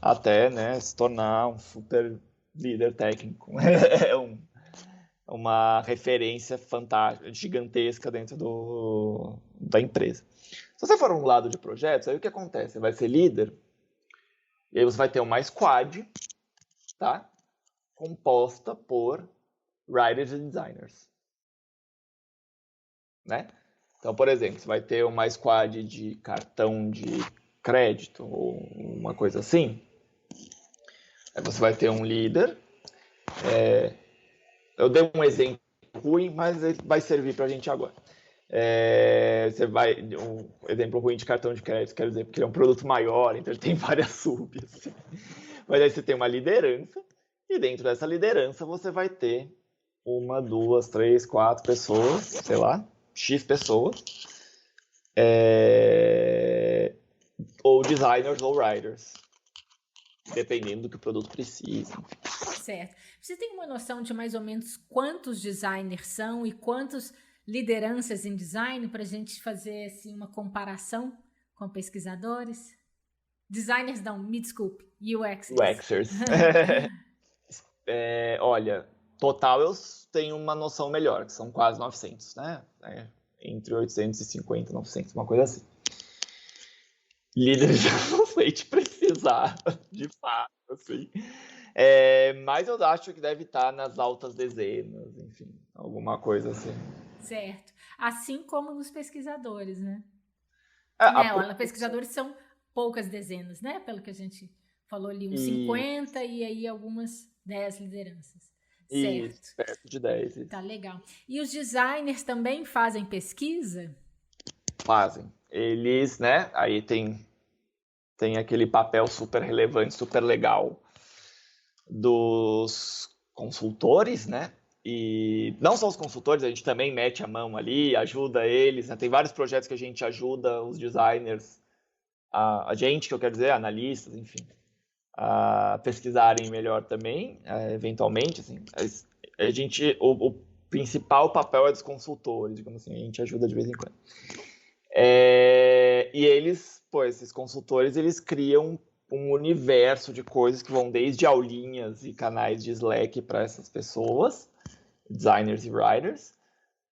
até, né, se tornar um super líder técnico. É uma referência fantástica, gigantesca dentro da empresa. Se você for um lado de projetos, aí o que acontece? Você vai ser líder, e aí você vai ter uma squad, tá? Composta por writers e designers. Né? Então, por exemplo, você vai ter uma squad de cartão de crédito ou uma coisa assim. Aí você vai ter um líder. Eu dei um exemplo ruim, mas ele vai servir para a gente agora. Um exemplo ruim de cartão de crédito, quero dizer, porque ele é um produto maior, então ele tem várias subs. Assim. Mas aí você tem uma liderança, e dentro dessa liderança você vai ter 1, 2, 3, 4 pessoas, sei lá, X pessoas, ou designers ou writers, dependendo do que o produto precisa. Certo. Você tem uma noção de mais ou menos quantos designers são e quantas lideranças em design para a gente fazer assim, uma comparação com pesquisadores? Designers não, me desculpe, UXers. UXers. Olha, total eu tenho uma noção melhor, que são quase 900, né? Entre 850 e 900, uma coisa assim. Líderes eu não sei te precisar, de fato, assim. Mas eu acho que deve estar nas altas dezenas, enfim, alguma coisa assim. Certo. Assim como nos pesquisadores, né? Pesquisadores são poucas dezenas, né? Pelo que a gente falou ali, uns 50 e aí algumas 10 lideranças. Certo. Isso, perto de 10. Tá legal. E os designers também fazem pesquisa? Fazem. Eles, né, aí tem aquele papel super relevante, super legal dos consultores, né? E não só os consultores, a gente também mete a mão ali, ajuda eles, né? Tem vários projetos que a gente ajuda os designers, a gente, que eu quero dizer, analistas, enfim, a pesquisarem melhor também, eventualmente, assim. O principal papel é dos consultores, digamos assim, a gente ajuda de vez em quando. E eles, esses consultores, eles criam um universo de coisas que vão desde aulinhas e canais de Slack para essas pessoas, designers e writers,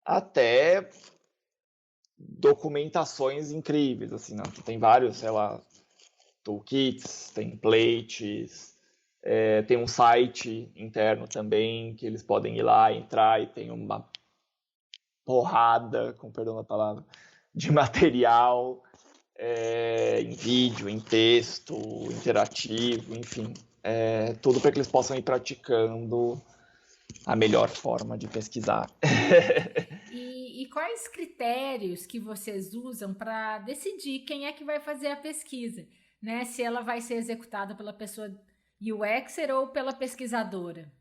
até documentações incríveis, assim, não? Tem vários, sei lá, toolkits, templates, tem um site interno também que eles podem ir lá, entrar e tem uma porrada, com perdão da palavra, de material em vídeo, em texto, interativo, enfim, tudo para que eles possam ir praticando a melhor forma de pesquisar. E quais critérios que vocês usam para decidir quem é que vai fazer a pesquisa, né? Se ela vai ser executada pela pessoa UXer ou pela pesquisadora?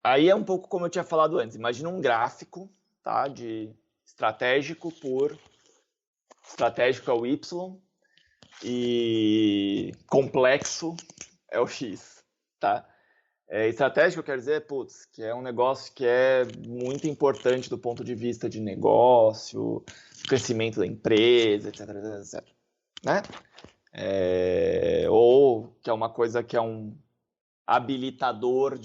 Aí é um pouco como eu tinha falado antes. Imagina um gráfico, tá? De estratégico é o Y e complexo é o X, tá? Estratégico quer dizer, que é um negócio que é muito importante do ponto de vista de negócio, crescimento da empresa, etc, etc, né? Ou que é uma coisa que é um habilitador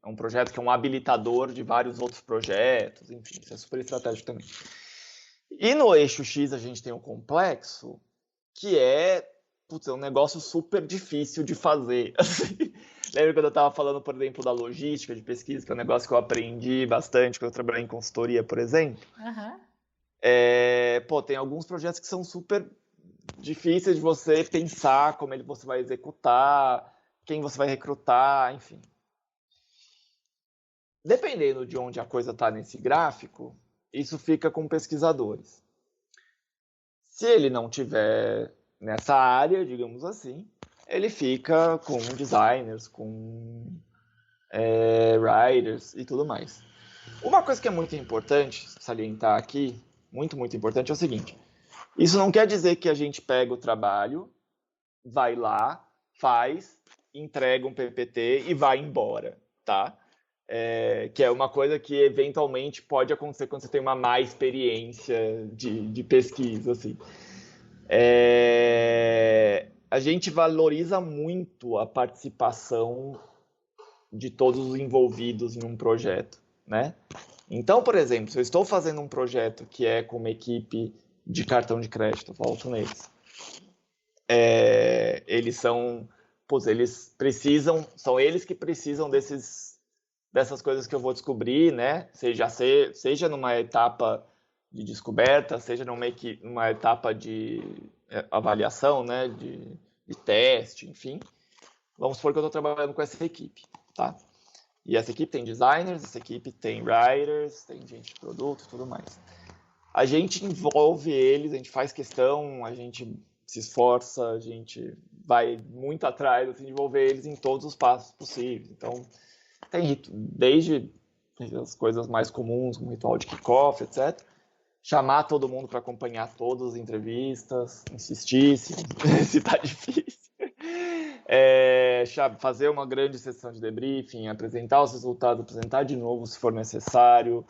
é um projeto que é um habilitador de vários outros projetos, enfim, isso é super estratégico também. E no eixo X a gente tem o complexo, que é um negócio super difícil de fazer. Lembra quando eu estava falando, por exemplo, da logística de pesquisa, que é um negócio que eu aprendi bastante quando eu trabalhei em consultoria, por exemplo? Tem alguns projetos que são super difíceis de você pensar como você vai executar, quem você vai recrutar, enfim. Dependendo de onde a coisa está nesse gráfico, isso fica com pesquisadores. Se ele não tiver nessa área, digamos assim, ele fica com designers, com writers e tudo mais. Uma coisa que é muito importante salientar aqui, muito, muito importante, é o seguinte. Isso não quer dizer que a gente pega o trabalho, vai lá, faz, entrega um PPT e vai embora, tá? Que é uma coisa que eventualmente pode acontecer quando você tem uma má experiência de pesquisa, assim. A gente valoriza muito a participação de todos os envolvidos em um projeto, né? Então, por exemplo, se eu estou fazendo um projeto que é com uma equipe de cartão de crédito, volto neles, eles são eles que precisam dessas coisas que eu vou descobrir, né? Seja numa etapa de descoberta, seja numa etapa de avaliação, né? De teste, enfim. Vamos supor que eu estou trabalhando com essa equipe, tá? E essa equipe tem designers, essa equipe tem writers, tem gente de produto e tudo mais. A gente envolve eles, a gente faz questão, a gente se esforça, a gente vai muito atrás assim, de envolver eles em todos os passos possíveis. Então, tem desde as coisas mais comuns, como ritual de kickoff, etc. Chamar todo mundo para acompanhar todas as entrevistas, insistir se está difícil. Fazer uma grande sessão de debriefing, apresentar os resultados, apresentar de novo se for necessário,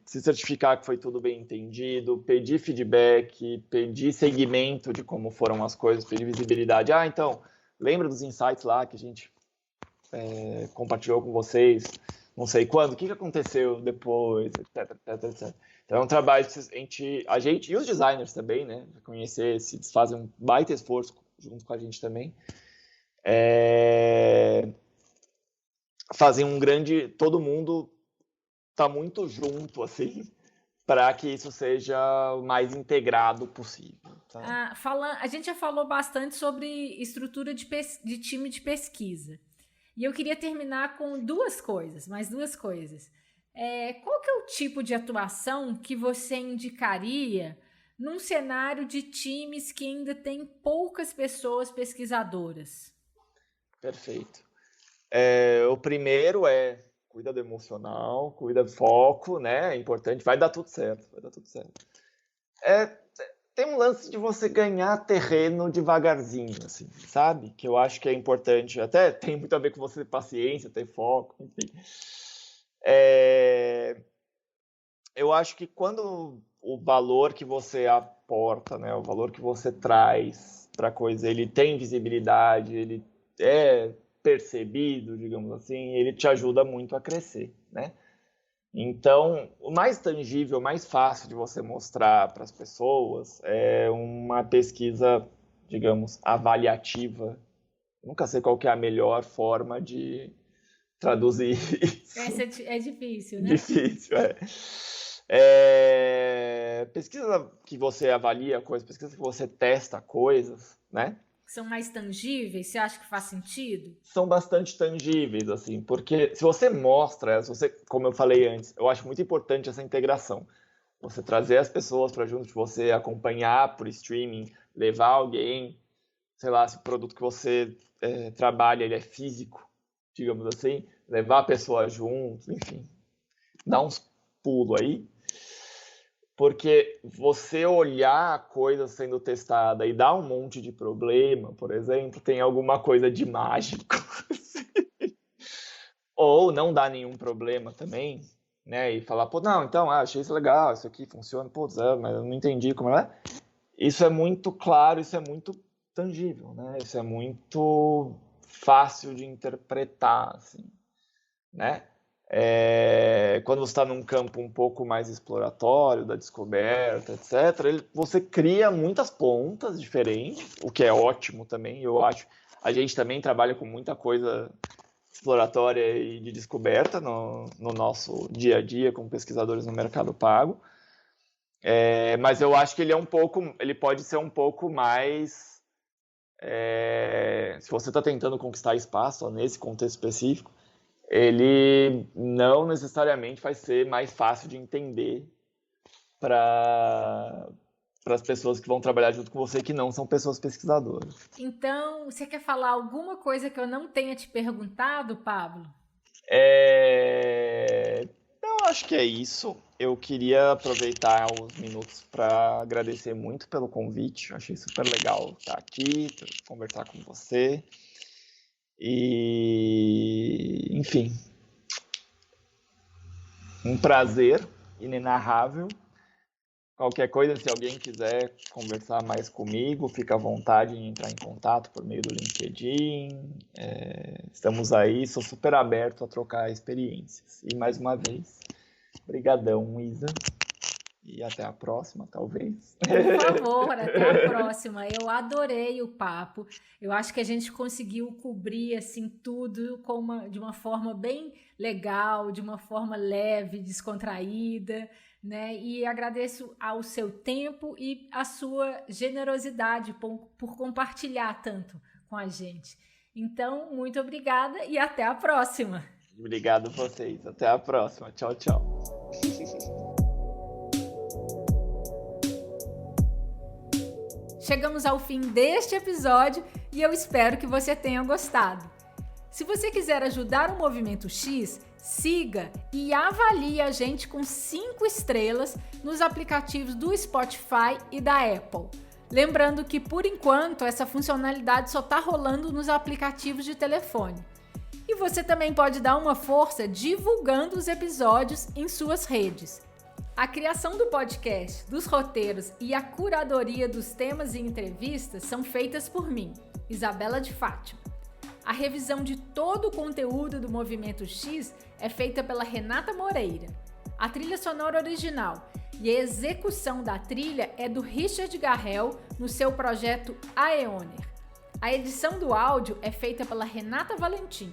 se certificar que foi tudo bem entendido, pedir feedback, pedir segmento de como foram as coisas, pedir visibilidade. Então, lembra dos insights lá que a gente compartilhou com vocês, não sei quando, o que aconteceu depois, etc, etc, etc. Então é um trabalho que a gente e os designers também, né, conhecer, se fazem um baita esforço junto com a gente também, fazem um grande, todo mundo está muito junto, assim, para que isso seja o mais integrado possível. Tá? A gente já falou bastante sobre estrutura de time de pesquisa. E eu queria terminar com mais duas coisas. Qual que é o tipo de atuação que você indicaria num cenário de times que ainda tem poucas pessoas pesquisadoras? Perfeito. O primeiro cuida do emocional, cuida do foco, né? É importante, vai dar tudo certo, vai dar tudo certo. Tem um lance de você ganhar terreno devagarzinho, assim, sabe? Que eu acho que é importante. Até tem muito a ver com você ter paciência, ter foco, enfim. Eu acho que quando o valor que você aporta, né? O valor que você traz para a coisa, ele tem visibilidade, ele é percebido, digamos assim, ele te ajuda muito a crescer, né? Então, o mais tangível, mais fácil de você mostrar para as pessoas é uma pesquisa, digamos, avaliativa. Nunca sei qual que é a melhor forma de traduzir isso. Essa é difícil, né? Difícil, pesquisa que você avalia coisas, pesquisa que você testa coisas, né? São mais tangíveis? Você acha que faz sentido? São bastante tangíveis, assim, porque se você mostra, como eu falei antes, eu acho muito importante essa integração. Você trazer as pessoas para junto de você, acompanhar por streaming, levar alguém, sei lá, se o produto que você trabalha ele é físico, digamos assim, levar a pessoa junto, enfim, dar uns pulos aí. Porque você olhar a coisa sendo testada e dar um monte de problema, por exemplo, tem alguma coisa de mágico. Ou não dá nenhum problema também, né? E falar, pô, não, então, achei isso legal, isso aqui funciona, pô, mas eu não entendi como é. Isso é muito claro, isso é muito tangível, né? Isso é muito fácil de interpretar, assim, né? Quando você está num campo um pouco mais exploratório, da descoberta, etc., você cria muitas pontas diferentes, o que é ótimo também, eu acho. A gente também trabalha com muita coisa exploratória e de descoberta no nosso dia a dia como pesquisadores no mercado pago. Mas eu acho que ele pode ser um pouco mais... se você está tentando conquistar espaço ó, nesse contexto específico, ele não necessariamente vai ser mais fácil de entender para as pessoas que vão trabalhar junto com você que não são pessoas pesquisadoras. Então, você quer falar alguma coisa que eu não tenha te perguntado, Pablo? Não, acho que é isso. Eu queria aproveitar os minutos para agradecer muito pelo convite. Eu achei super legal estar aqui, conversar com você. E, enfim, um prazer inenarrável. Qualquer coisa, se alguém quiser conversar mais comigo, fica à vontade em entrar em contato por meio do LinkedIn. Estamos aí, sou super aberto a trocar experiências. E mais uma vez, brigadão, Isa. E até a próxima, talvez. Por favor, até a próxima. Eu adorei o papo. Eu acho que a gente conseguiu cobrir assim tudo de uma forma bem legal, de uma forma leve, descontraída, né? E agradeço ao seu tempo e a sua generosidade por compartilhar tanto com a gente. Então, muito obrigada e até a próxima. Obrigado a vocês. Até a próxima. Tchau, tchau. Chegamos ao fim deste episódio e eu espero que você tenha gostado. Se você quiser ajudar o Movimento X, siga e avalie a gente com 5 estrelas nos aplicativos do Spotify e da Apple. Lembrando que, por enquanto, essa funcionalidade só está rolando nos aplicativos de telefone. E você também pode dar uma força divulgando os episódios em suas redes. A criação do podcast, dos roteiros e a curadoria dos temas e entrevistas são feitas por mim, Isabela de Fátima. A revisão de todo o conteúdo do Movimento X é feita pela Renata Moreira. A trilha sonora original e a execução da trilha é do Richard Garrel no seu projeto Aeoner. A edição do áudio é feita pela Renata Valentim.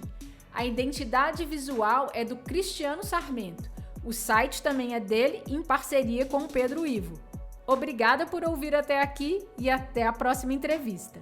A identidade visual é do Cristiano Sarmento. O site também é dele, em parceria com o Pedro Ivo. Obrigada por ouvir até aqui e até a próxima entrevista.